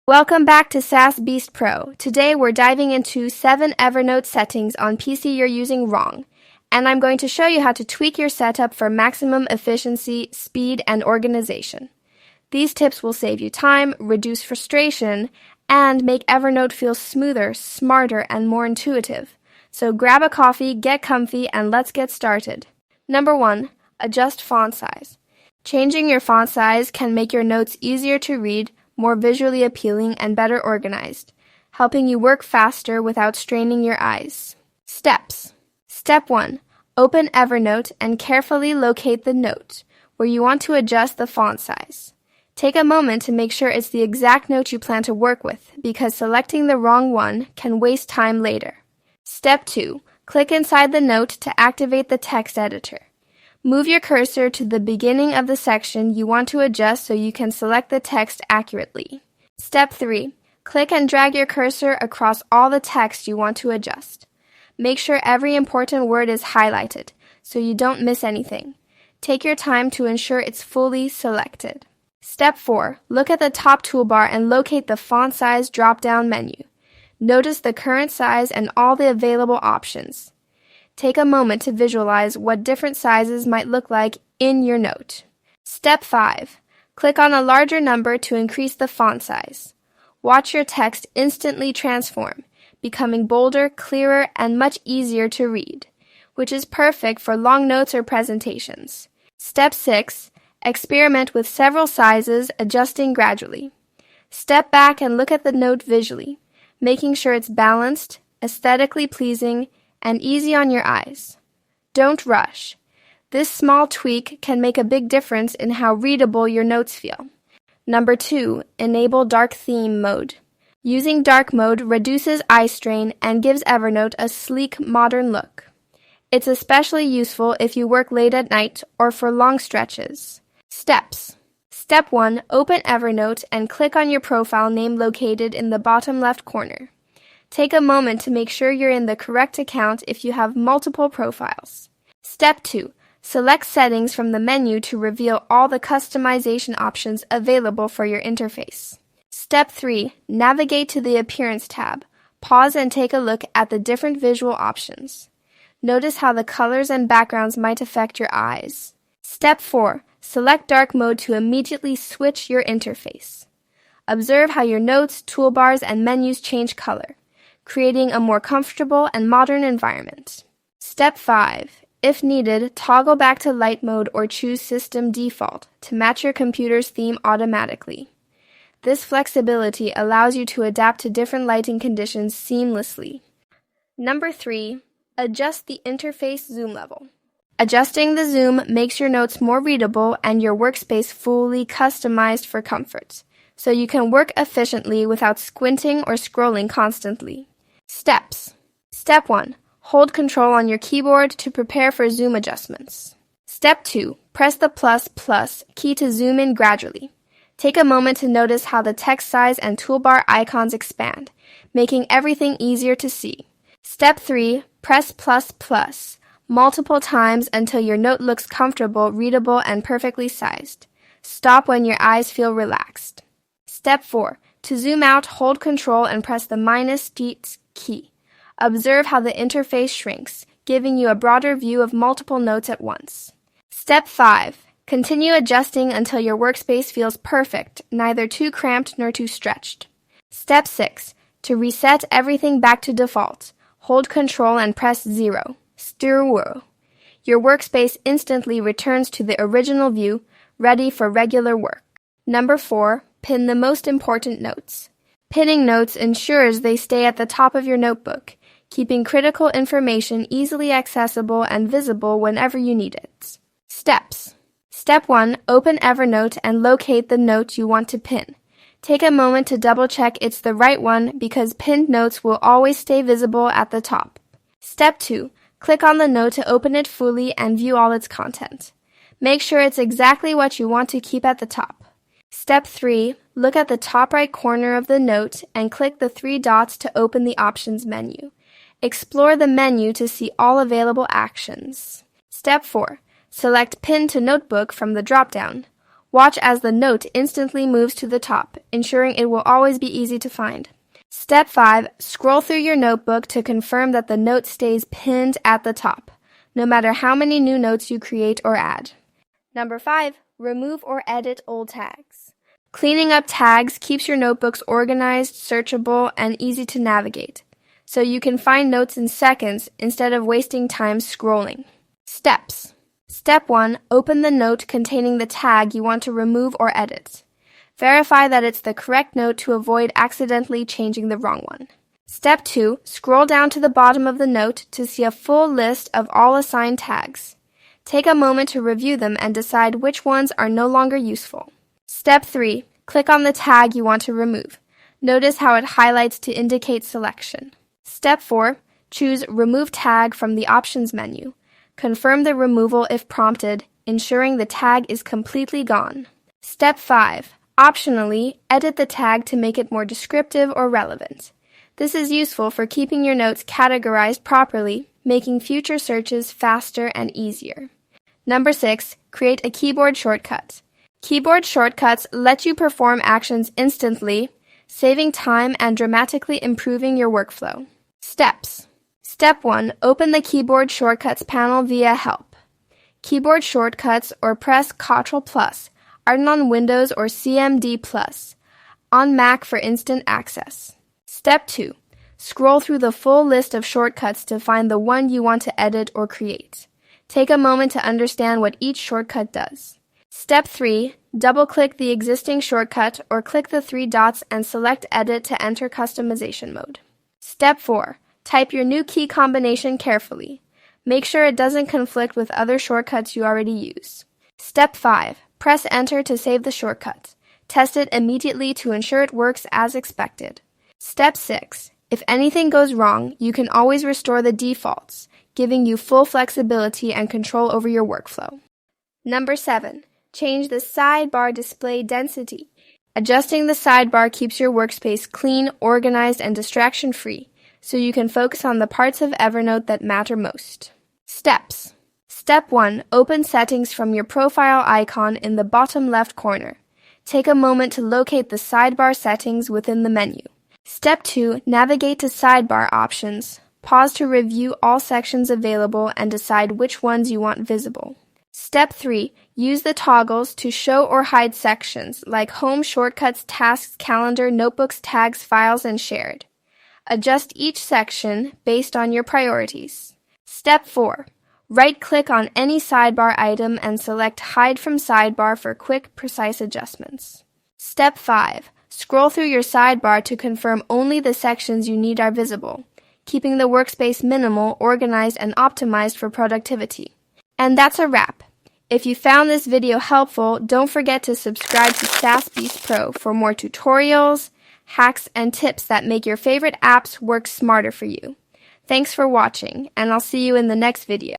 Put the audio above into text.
Welcome back to SAS Beast Pro. Today we're diving into 7 Evernote settings on PC you're using wrong, and I'm going to show you how to tweak your setup for maximum efficiency, speed, and organization. These tips will save you time, reduce frustration, and make Evernote feel smoother, smarter, and more intuitive. So grab a coffee, get comfy, and let's get started. Number 1. Adjust font size. Changing your font size can make your notes easier to read, more visually appealing, and better organized, helping you work faster without straining your eyes. Steps. Step 1. Open Evernote and carefully locate the note where you want to adjust the font size. Take a moment to make sure it's the exact note you plan to work with, because selecting the wrong one can waste time later. Step 2. Click inside the note to activate the text editor. Move your cursor to the beginning of the section you want to adjust so you can select the text accurately. Step 3. Click and drag your cursor across all the text you want to adjust. Make sure every important word is highlighted so you don't miss anything. Take your time to ensure it's fully selected. Step 4. Look at the top toolbar and locate the font size drop-down menu. Notice the current size and all the available options. Take a moment to visualize what different sizes might look like in your note. Step 5. Click on a larger number to increase the font size. Watch your text instantly transform, becoming bolder, clearer, and much easier to read, which is perfect for long notes or presentations. Step 6. Experiment with several sizes, adjusting gradually. Step back and look at the note visually, making sure it's balanced, aesthetically pleasing, and easy on your eyes. Don't rush. This small tweak can make a big difference in how readable your notes feel. Number 2. Enable dark theme mode. Using dark mode reduces eye strain and gives Evernote a sleek, modern look. It's especially useful if you work late at night or for long stretches. Steps. Step 1. Open Evernote and click on your profile name located in the bottom left corner. Take a moment to make sure you're in the correct account if you have multiple profiles. Step 2. Select settings from the menu to reveal all the customization options available for your interface. Step 3. Navigate to the Appearance tab. Pause and take a look at the different visual options. Notice how the colors and backgrounds might affect your eyes. Step 4. Select dark mode to immediately switch your interface. Observe how your notes, toolbars, and menus change color, creating a more comfortable and modern environment. Step 5. If needed, toggle back to light mode or choose System Default to match your computer's theme automatically. This flexibility allows you to adapt to different lighting conditions seamlessly. Number 3. Adjust the interface zoom level. Adjusting the zoom makes your notes more readable and your workspace fully customized for comfort, so you can work efficiently without squinting or scrolling constantly. Steps. Step 1. Hold Control on your keyboard to prepare for zoom adjustments. Step 2. Press the plus key to zoom in gradually. Take a moment to notice how the text size and toolbar icons expand, making everything easier to see. Step 3. Press plus multiple times until your note looks comfortable, readable, and perfectly sized. Stop when your eyes feel relaxed. Step 4. To zoom out, hold Control and press the -G key. Observe how the interface shrinks, giving you a broader view of multiple notes at once. Step 5. Continue adjusting until your workspace feels perfect, neither too cramped nor too stretched. Step 6. To reset everything back to default, hold Control and press 0. Stir. Your workspace instantly returns to the original view, ready for regular work. Number 4. Pin the most important notes. Pinning notes ensures they stay at the top of your notebook, keeping critical information easily accessible and visible whenever you need it. Steps. Step 1. Open Evernote and locate the note you want to pin. Take a moment to double-check it's the right one because pinned notes will always stay visible at the top. Step 2. Click on the note to open it fully and view all its content. Make sure it's exactly what you want to keep at the top. Step 3. Look at the top right corner of the note and click the 3 dots to open the Options menu. Explore the menu to see all available actions. Step 4. Select Pin to Notebook from the drop-down. Watch as the note instantly moves to the top, ensuring it will always be easy to find. Step 5. Scroll through your notebook to confirm that the note stays pinned at the top, no matter how many new notes you create or add. Number 5. Remove or edit old tags. Cleaning up tags keeps your notebooks organized, searchable, and easy to navigate, so you can find notes in seconds instead of wasting time scrolling. Steps. Step 1. Open the note containing the tag you want to remove or edit. Verify that it's the correct note to avoid accidentally changing the wrong one. Step 2. Scroll down to the bottom of the note to see a full list of all assigned tags. Take a moment to review them and decide which ones are no longer useful. Step 3. Click on the tag you want to remove. Notice how it highlights to indicate selection. Step 4. Choose Remove Tag from the Options menu. Confirm the removal if prompted, ensuring the tag is completely gone. Step 5. Optionally, edit the tag to make it more descriptive or relevant. This is useful for keeping your notes categorized properly, making future searches faster and easier. Number 6. Create a keyboard shortcut. Keyboard shortcuts let you perform actions instantly, saving time and dramatically improving your workflow. Steps. Step 1. Open the Keyboard Shortcuts panel via Help. Keyboard shortcuts or press Ctrl+ are on Windows or CMD+, on Mac for instant access. Step 2. Scroll through the full list of shortcuts to find the one you want to edit or create. Take a moment to understand what each shortcut does. Step 3. Double-click the existing shortcut or click the 3 dots and select Edit to enter customization mode. Step 4. Type your new key combination carefully. Make sure it doesn't conflict with other shortcuts you already use. Step 5. Press Enter to save the shortcut. Test it immediately to ensure it works as expected. Step 6. If anything goes wrong, you can always restore the defaults, giving you full flexibility and control over your workflow. Number 7. Change the sidebar display density. Adjusting the sidebar keeps your workspace clean, organized, and distraction-free, so you can focus on the parts of Evernote that matter most. Steps. Step 1. Open Settings from your profile icon in the bottom left corner. Take a moment to locate the sidebar settings within the menu. Step 2. Navigate to Sidebar Options. Pause to review all sections available and decide which ones you want visible. Step 3. Use the toggles to show or hide sections like Home, Shortcuts, Tasks, Calendar, Notebooks, Tags, Files, and Shared. Adjust each section based on your priorities. Step 4. Right-click on any sidebar item and select Hide from Sidebar for quick, precise adjustments. Step 5. Scroll through your sidebar to confirm only the sections you need are visible, keeping the workspace minimal, organized, and optimized for productivity. And that's a wrap. If you found this video helpful, don't forget to subscribe to SaaS Beast Pro for more tutorials, hacks, and tips that make your favorite apps work smarter for you. Thanks for watching, and I'll see you in the next video.